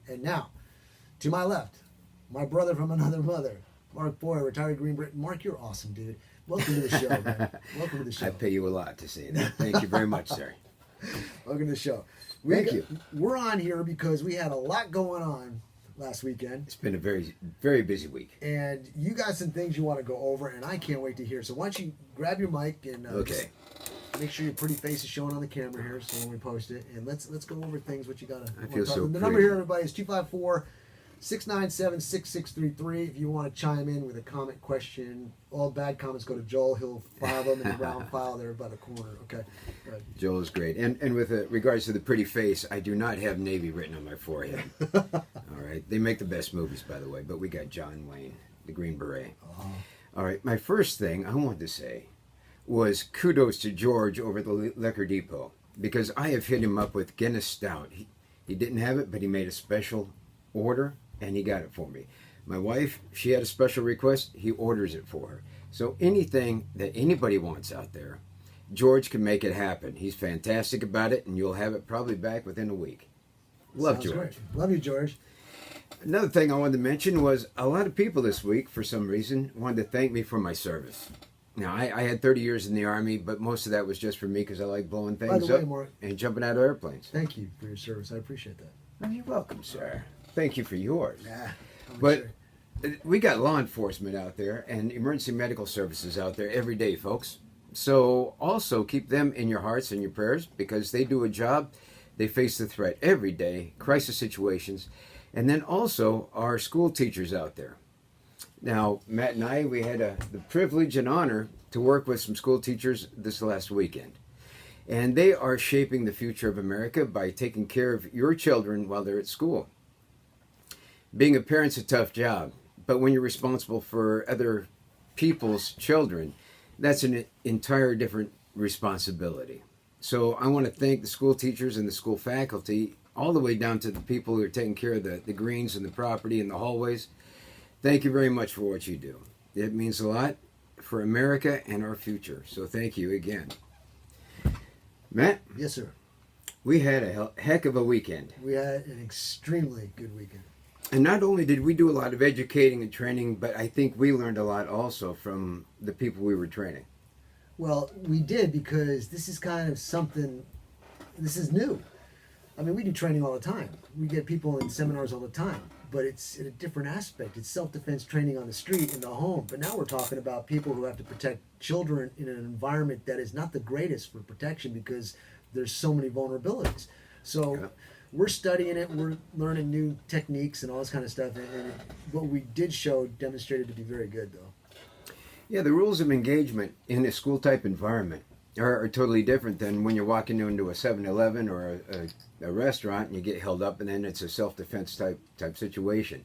And now, to my left, my brother from another mother, Mark Boyer, retired Green Beret. Mark, you're awesome, dude. Welcome to the show, man. Welcome to the show. I pay you a lot to say that. Thank you very much, sir. Welcome to the show. Thank you. We're on here because we had a lot going on last weekend. It's been a very, very busy week. And you got some things you want to go over, and I can't wait to hear. So why don't you grab your mic and Okay. make sure your pretty face is showing on the camera here, so when we post it, and let's go over things. What you got to? I feel so The number pretty. here, everybody, is 254-697-6633. If you want to chime in with a comment, question, all bad comments go to Joel. He'll file them in the round file there by the corner. Okay. Good. Joel is great. And with regards to the pretty face, I do not have Navy written on my forehead. All right. They make the best movies, by the way, but we got John Wayne, the Green Beret. All right. My first thing I wanted to say was kudos to George over at the Liquor Depot, because I have hit him up with Guinness Stout. He didn't have it, but he made a special order, and he got it for me. My wife, she had a special request. He orders it for her. So anything that anybody wants out there, George can make it happen. He's fantastic about it, and you'll have it probably back within a week. Love Sounds George. great. Love you, George. Another thing I wanted to mention was a lot of people this week, for some reason, wanted to thank me for my service. Now, I had 30 years in the Army, but most of that was just for me because I like blowing By things the way, up Mark, and jumping out of airplanes. thank you for your service. I appreciate that. Oh, you're welcome, sir. Thank you for yours. Yeah. But we got law enforcement out there and emergency medical services out there every day, folks. So also keep them in your hearts and your prayers, because they do a job. They face the threat every day, crisis situations. And then also our school teachers out there. Now, Matt and I, we had the privilege and honor to work with some school teachers this last weekend. And they are shaping the future of America by taking care of your children while they're at school. Being a parent's a tough job, but when you're responsible for other people's children, that's an entire different responsibility. So I want to thank the school teachers and the school faculty, all the way down to the people who are taking care of the greens and the property and the hallways. Thank you very much for what you do. It means a lot for America and our future. So thank you again. Matt? Yes, sir. We had a heck of a weekend. We had an extremely good weekend. And not only did we do a lot of educating and training, but I think we learned a lot also from the people we were training. Well, we did, because this is kind of something, this is new. I mean, we do training all the time. We get people in seminars all the time, but it's in a different aspect. It's self-defense training on the street, in the home. But now we're talking about people who have to protect children in an environment that is not the greatest for protection, because there's so many vulnerabilities. So Yeah. we're studying it. We're learning new techniques and all this kind of stuff. And what we did show demonstrated to be very good, though. Yeah, the rules of engagement in a school-type environment are totally different than when you're walking into a 7-Eleven or a restaurant and you get held up, and then it's a self-defense type situation.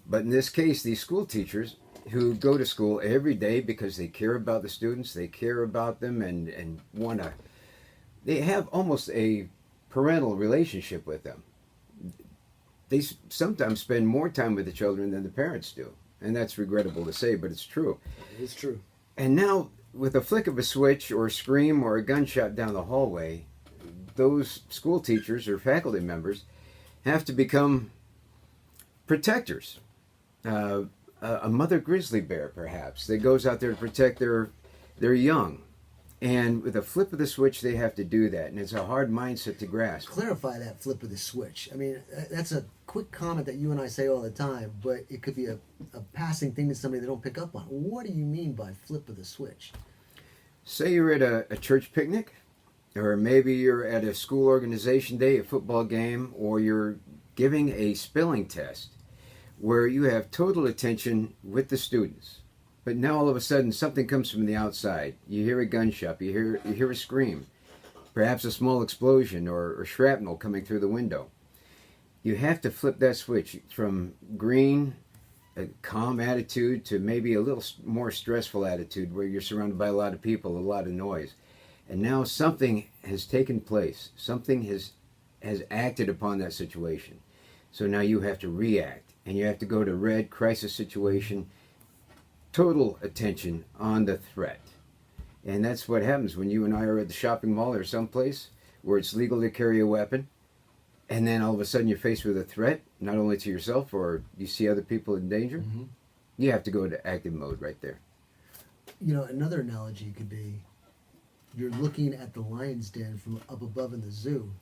But in this case, these school teachers who go to school every day because they care about the students, they care about them, and want to, they have almost a parental relationship with them. They sometimes spend more time with the children than the parents do. And that's regrettable to say, but it's true. It is true. And now, with a flick of a switch or a scream or a gunshot down the hallway, those school teachers or faculty members have to become protectors. A mother grizzly bear, perhaps, that goes out there to protect their young. And with a flip of the switch, they have to do that. And it's a hard mindset to grasp. Clarify that flip of the switch. I mean, that's a quick comment that you and I say all the time, but it could be a passing thing to somebody they don't pick up on. What do you mean by flip of the switch? Say you're at a church picnic, or maybe you're at a school organization day, a football game, or you're giving a spelling test where you have total attention with the students. But now all of a sudden something comes from the outside. You hear a gunshot, you hear a scream, perhaps a small explosion or shrapnel coming through the window. You have to flip that switch from green, a calm attitude, to maybe a little more stressful attitude where you're surrounded by a lot of people, a lot of noise. And now something has taken place. Something has acted upon that situation. So now you have to react, and you have to go to red, crisis situation, total attention on the threat. And that's what happens when you and I are at the shopping mall or someplace where it's legal to carry a weapon. and then all of a sudden you're faced with a threat, not only to yourself or you see other people in danger, you have to go into active mode right there. You know, another analogy could be you're looking at the lion's den from up above in the zoo,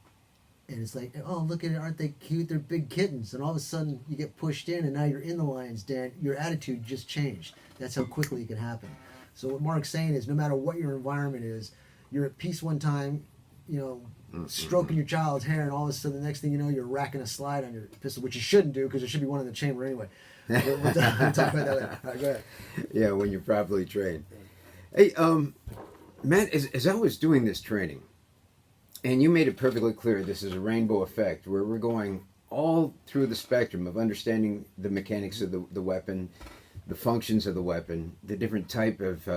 and it's like, oh, look at it, aren't they cute? They're big kittens. And all of a sudden you get pushed in, and now you're in the lion's den. Your attitude just changed. That's how quickly it can happen. So what Mark's saying is, no matter what your environment is, you're at peace one time, you know, stroking your child's hair, and all of a sudden the next thing you know, you're racking a slide on your pistol, which you shouldn't do because there should be one in the chamber anyway. We'll talk about that later. All right, go ahead. Yeah, when you're properly trained. Hey, Matt, as I was doing this training, and you made it perfectly clear this is a rainbow effect where we're going all through the spectrum of understanding the mechanics of the weapon, the functions of the weapon, the different type of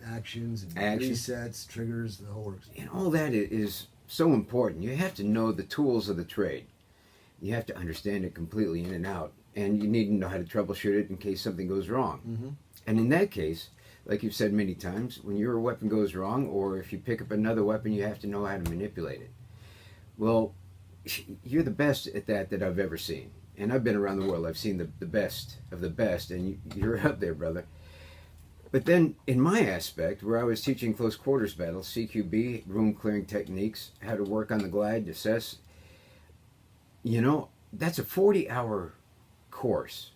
Actions, and Actions. resets, triggers, the whole works. and all that is so important. You have to know the tools of the trade. You have to understand it completely in and out, and you need to know how to troubleshoot it in case something goes wrong. And in that case, like you've said many times, when your weapon goes wrong, or if you pick up another weapon, you have to know how to manipulate it. Well, you're the best at that I've ever seen. And I've been around the world. I've seen the best of the best, and you're up there, brother. But then, in my aspect, where I was teaching close quarters battles, CQB, room clearing techniques, how to work on the glide, assess, you know, that's a 40-hour course,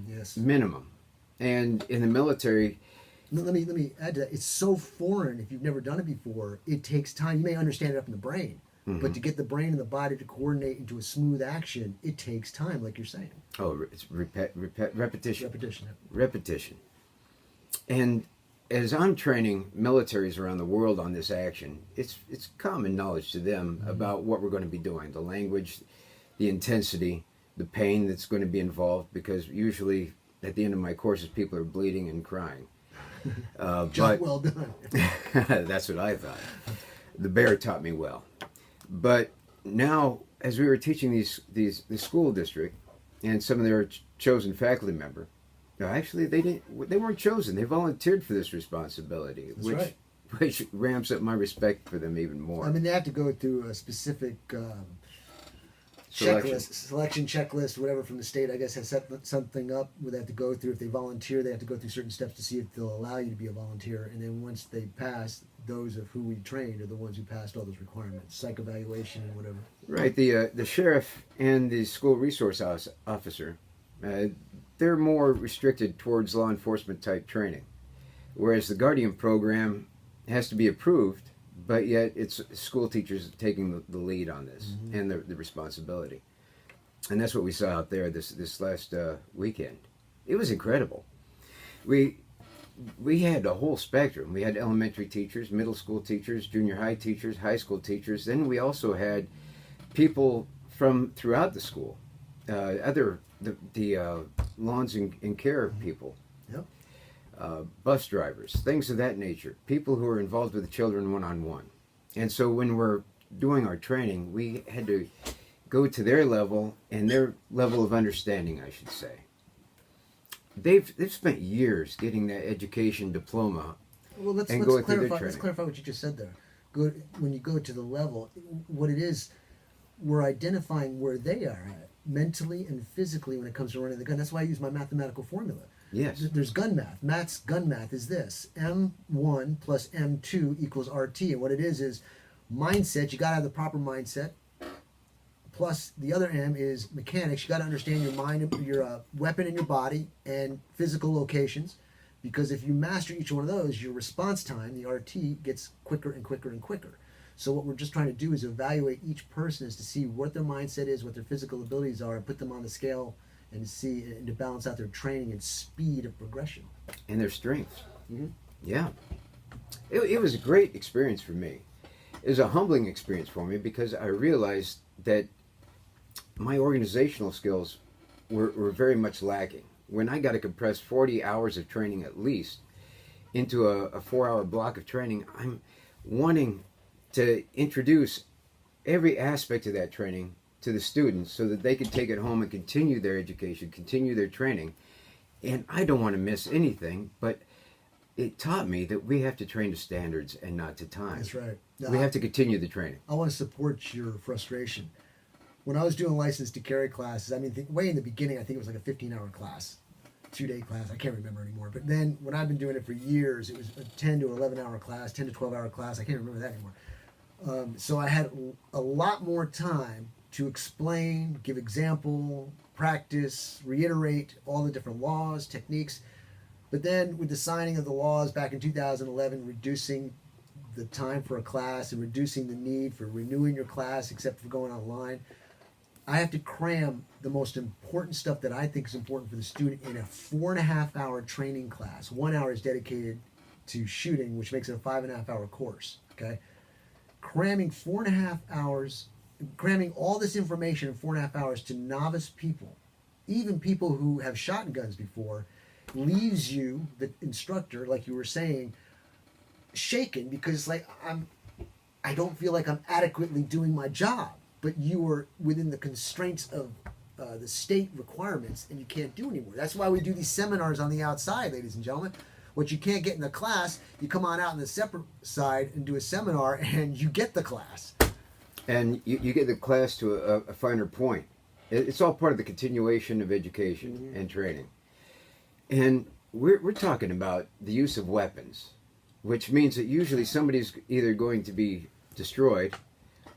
Yes. minimum. And in the military, Let me add to that. It's so foreign if you've never done it before. It takes time. You may understand it up in the brain, but to get the brain and the body to coordinate into a smooth action, it takes time, like you're saying. it's repetition. Repetition. Repetition. And as I'm training militaries around the world on this action, it's common knowledge to them about what we're going to be doing, the language, the intensity, the pain that's going to be involved, because usually at the end of my courses people are bleeding and crying. Job well done. That's what I thought. The bear taught me well. But now, as we were teaching the school district and some of their chosen faculty member, no, actually they weren't chosen. They volunteered for this responsibility, That's right. which ramps up my respect for them even more. I mean, they have to go through a specific selection checklist, whatever from the state, I guess, has set something up where they have to go through. If they volunteer, they have to go through certain steps to see if they'll allow you to be a volunteer. And then once they pass, those of who we trained are the ones who passed all those requirements, psych evaluation and whatever. Right. The sheriff and the school resource officer, they're more restricted towards law enforcement type training, whereas the Guardian program has to be approved, but yet it's school teachers taking the lead on this and the responsibility. And that's what we saw out there this last weekend. It was incredible. We had a whole spectrum. We had elementary teachers, middle school teachers, junior high teachers, high school teachers. Then we also had people from throughout the school, the lawns and care people, Yep. bus drivers, things of that nature, people who are involved with the children one-on-one. And so when we're doing our training, we had to go to their level and their level of understanding, I should say. They've spent years getting that education diploma. Well, let's clarify what you just said there. Good. When you go to the level, what it is, we're identifying where they are at mentally and physically when it comes to running the gun. That's why I use my mathematical formula. Yes. There's gun math. Gun math is this: M1 plus M2 equals RT. And what it is mindset. You got to have the proper mindset. Plus the other M is mechanics. You got to understand your mind, your weapon, and your body, and physical locations. Because if you master each one of those, your response time, the RT, gets quicker and quicker and quicker. So what we're just trying to do is evaluate each person is to see what their mindset is, what their physical abilities are, and put them on the scale and see and to balance out their training and speed of progression. And their strengths. Yeah. It was a great experience for me. It was a humbling experience for me because I realized that my organizational skills were very much lacking. When I got to compress 40 hours of training at least into a 4-hour block of training, I'm wanting to introduce every aspect of that training to the students so that they can take it home and continue their education, continue their training. And I don't want to miss anything, but it taught me that we have to train to standards and not to time. That's right. We have to continue the training. I want to support your frustration. When I was doing license to carry classes, I mean, way in the beginning, I think it was like a 15-hour class, 2-day class. I can't remember anymore. But then when I've been doing it for years, it was a 10 to 11-hour class, 10 to 12-hour class. I can't remember that anymore. So I had a lot more time to explain, give example, practice, reiterate all the different laws, techniques. But then with the signing of the laws back in 2011, reducing the time for a class and reducing the need for renewing your class except for going online, I have to cram the most important stuff that I think is important for the student in a 4.5-hour training class. 1 hour is dedicated to shooting, which makes it a 5.5-hour course. Okay, cramming 4.5 hours, cramming all this information in 4.5 hours to novice people, even people who have shot guns before, leaves you, the instructor, like you were saying, shaken because like I don't feel like I'm adequately doing my job. But you were within the constraints of the state requirements, and you can't do anymore. That's why we do these seminars on the outside, ladies and gentlemen. What you can't get in the class, you come on out on the separate side and do a seminar, and you get the class. And you get the class to a finer point. It's all part of the continuation of education and training. And we're talking about the use of weapons, which means that usually somebody's either going to be destroyed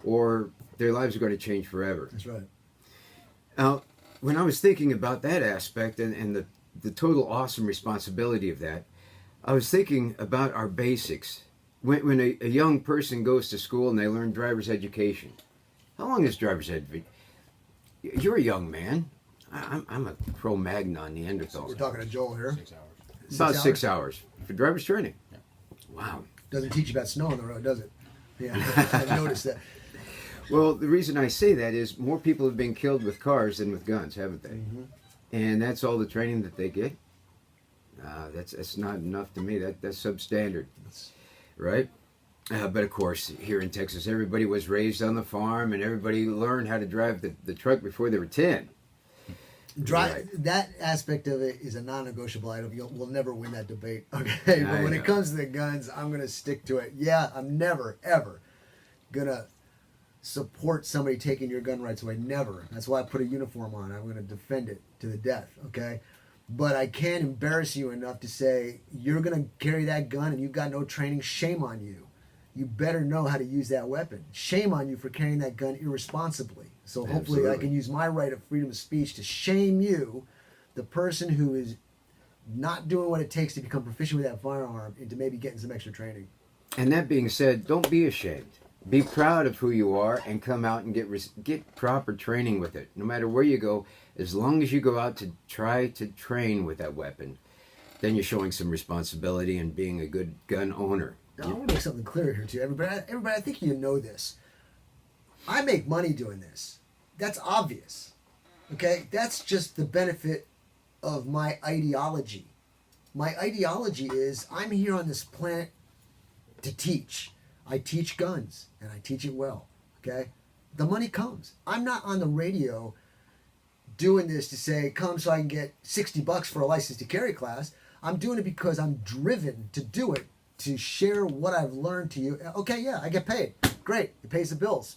or their lives are going to change forever. That's right. Now, when I was thinking about that aspect and the total awesome responsibility of that, I was thinking about our basics. When a young person goes to school and they learn driver's education, how long is driver's education? You're a young man. I'm a Cro-Magnon Neanderthal. We're talking to Joel here. 6 hours. About 6 hours for driver's training. Yeah. Wow. Doesn't teach you about snow on the road, does it? Yeah, I've noticed that. Well, the reason I say that is more people have been killed with cars than with guns, haven't they? Mm-hmm. And that's all the training that they get. That's not enough to me. That's substandard, right? But of course, here in Texas, everybody was raised on the farm, and everybody learned how to drive the truck before they were 10. Right. That aspect of it is a non-negotiable item. We'll never win that debate, okay? But when it comes to the guns, I'm going to stick to it. Yeah, I'm never, ever going to support somebody taking your gun rights away. Never. That's why I put a uniform on. I'm going to defend it to the death, okay? But I can't embarrass you enough to say, you're going to carry that gun and you've got no training. Shame on you. You better know how to use that weapon. Shame on you for carrying that gun irresponsibly. So hopefully Absolutely. I can use my right of freedom of speech to shame you, the person who is not doing what it takes to become proficient with that firearm, into maybe getting some extra training. And that being said, don't be ashamed. Be proud of who you are and come out and get proper training with it. No matter where you go, as long as you go out to try to train with that weapon, then you're showing some responsibility and being a good gun owner. Now, I want to make something clear here too. Everybody, I think you know this. I make money doing this. That's obvious. Okay? That's just the benefit of my ideology. My ideology is I'm here on this planet to teach. I teach guns, and I teach it well. Okay? The money comes. I'm not on the radio doing this to say, come so I can get $60 for a license to carry class. I'm doing it because I'm driven to do it, to share what I've learned to you. Okay, yeah, I get paid. Great. It pays the bills.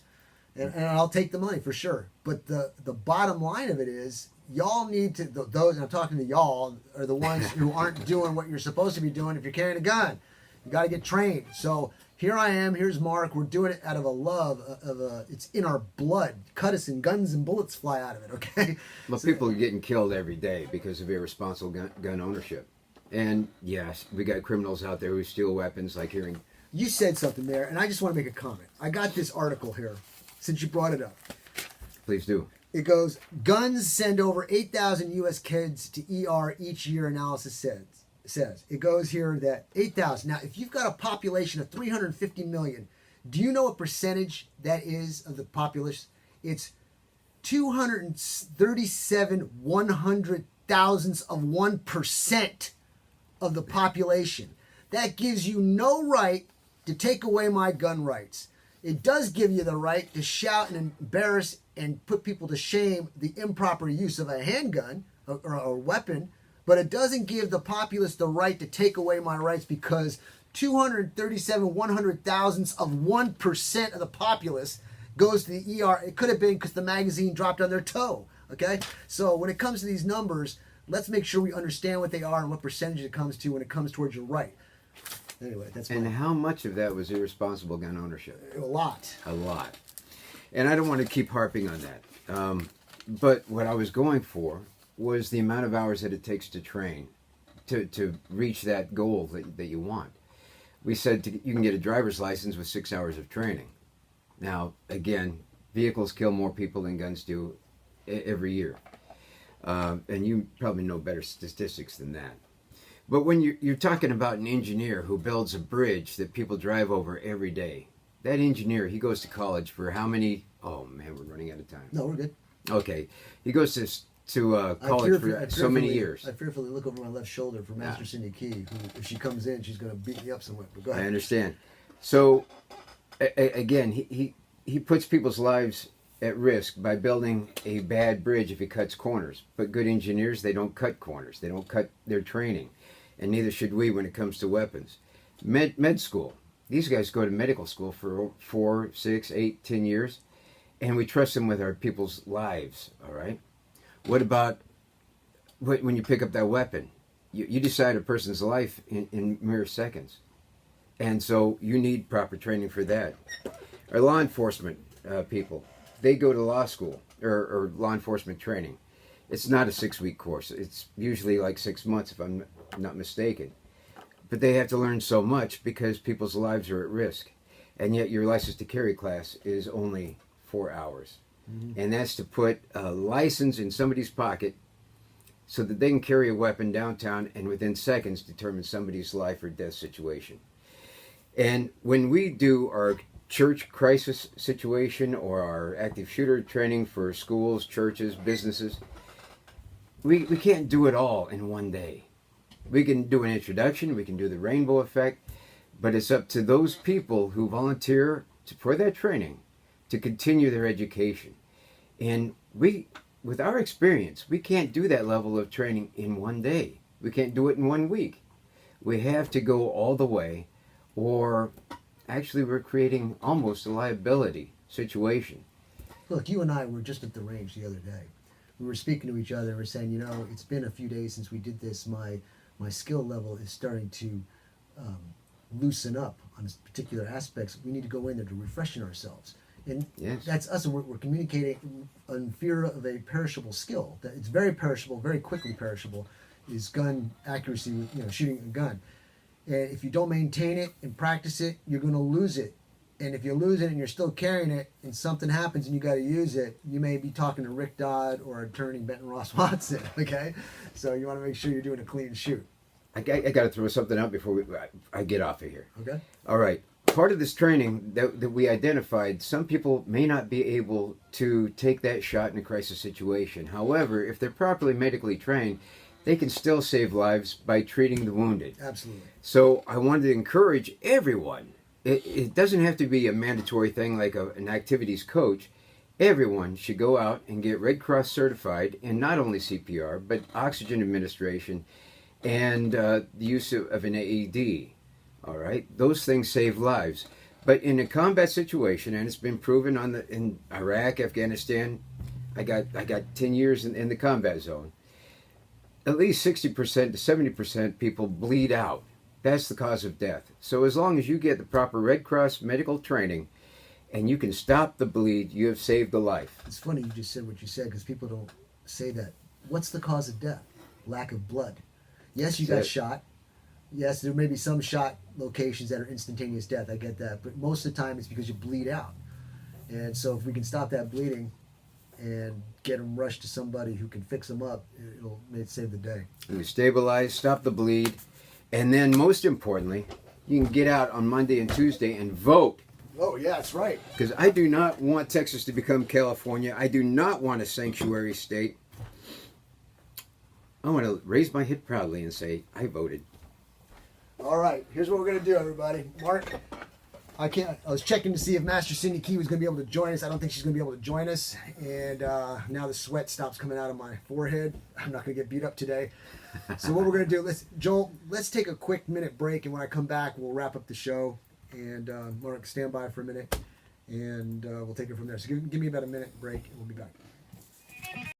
And I'll take the money for sure. But the bottom line of it is, y'all need to, those, and I'm talking to y'all, are the ones who aren't doing what you're supposed to be doing if you're carrying a gun. You got to get trained. So here I am, here's Mark. We're doing it out of a love, it's in our blood. Cut us and guns and bullets fly out of it, okay? Well, people are getting killed every day because of irresponsible gun ownership. And yes, we got criminals out there who steal weapons, like hearing. You said something there, and I just want to make a comment. I got this article here, since you brought it up. Please do. It goes, guns send over 8,000 U.S. kids to ER each year, analysis says. It goes here that 8,000. Now, if you've got a population of 350 million, do you know what percentage that is of the populace? It's 237 100,000ths of 1% of the population. That gives you no right to take away my gun rights. It does give you the right to shout and embarrass and put people to shame the improper use of a handgun or a weapon, but it doesn't give the populace the right to take away my rights because 237 100,000ths of 1% of the populace goes to the ER. It could have been because the magazine dropped on their toe. Okay? So when it comes to these numbers, let's make sure we understand what they are and what percentage it comes to when it comes towards your right. Anyway, that's And how much of that was irresponsible gun ownership? a lot. A lot. And I don't want to keep harping on that. But what I was going for was the amount of hours that it takes to train to reach that goal that you want. We said you can get a driver's license with 6 hours of training. Now, again, vehicles kill more people than guns do every year. And you probably know better statistics than that. But when you're talking about an engineer who builds a bridge that people drive over every day, that engineer, he goes to college for how many? Oh, man, we're running out of time. No, we're good. Okay. He goes to college for so many years. I fearfully look over my left shoulder for Master Cindy Key, who, if she comes in, she's going to beat me up somewhere. But go ahead. I understand. So, again, he puts people's lives at risk by building a bad bridge if he cuts corners. But good engineers, they don't cut corners. They don't cut their training. And neither should we when it comes to weapons. Med school. These guys go to medical school for 4, 6, 8, 10 years. And we trust them with our people's lives, all right? What about when you pick up that weapon? You decide a person's life in mere seconds. And so you need proper training for that. Our law enforcement people, they go to law school or law enforcement training. It's not a 6-week course. It's usually like 6 months if I'm not mistaken. But they have to learn so much because people's lives are at risk. And yet your license to carry class is only 4 hours. Mm-hmm. And that's to put a license in somebody's pocket so that they can carry a weapon downtown and within seconds determine somebody's life or death situation. And when we do our church crisis situation or our active shooter training for schools, churches, businesses, we can't do it all in one day. We can do an introduction, we can do the rainbow effect, but it's up to those people who volunteer for that training to continue their education. And with our experience, we can't do that level of training in one day. We can't do it in 1 week. We have to go all the way, or actually we're creating almost a liability situation. Look, you and I were just at the range the other day. We were speaking to each other and we're saying, it's been a few days since we did this. My skill level is starting to loosen up on particular aspects. We need to go in there to refreshen ourselves. And yes. That's us, and we're communicating in fear of a perishable skill. That it's very perishable, very quickly perishable, is gun accuracy, shooting a gun. And if you don't maintain it and practice it, you're going to lose it. And if you lose it and you're still carrying it and something happens and you got to use it, you may be talking to Rick Dodd or Attorney Benton Ross Watson, okay? So you want to make sure you're doing a clean shoot. I got to throw something out before I get off of here. Okay. All right. Part of this training that we identified, some people may not be able to take that shot in a crisis situation. However, if they're properly medically trained, they can still save lives by treating the wounded. Absolutely. So I wanted to encourage everyone. It doesn't have to be a mandatory thing like an activities coach. Everyone should go out and get Red Cross certified in not only CPR, but oxygen administration and the use of an AED. All right, those things save lives. But in a combat situation, and it's been proven in Iraq, Afghanistan, I got 10 years in the combat zone. At least 60% to 70% people bleed out. That's the cause of death. So as long as you get the proper Red Cross medical training and you can stop the bleed, you have saved a life. It's funny you just said what you said because people don't say that. What's the cause of death? Lack of blood. Yes, you got shot. Yes, there may be some shot locations that are instantaneous death. I get that. But most of the time it's because you bleed out. And so if we can stop that bleeding and get them rushed to somebody who can fix them up, it'll save the day. You stabilize, stop the bleed, and then most importantly, you can get out on Monday and Tuesday and vote. Oh, yeah, that's right. Because I do not want Texas to become California. I do not want a sanctuary state. I want to raise my head proudly and say, I voted. All right, here's what we're going to do, everybody. Mark, I can't. I was checking to see if Master Cindy Key was going to be able to join us. I don't think she's going to be able to join us. And now the sweat stops coming out of my forehead. I'm not going to get beat up today. So what we're going to do, let's take a quick minute break, and when I come back, we'll wrap up the show. And Mark, stand by for a minute, and we'll take it from there. So give me about a minute break, and we'll be back.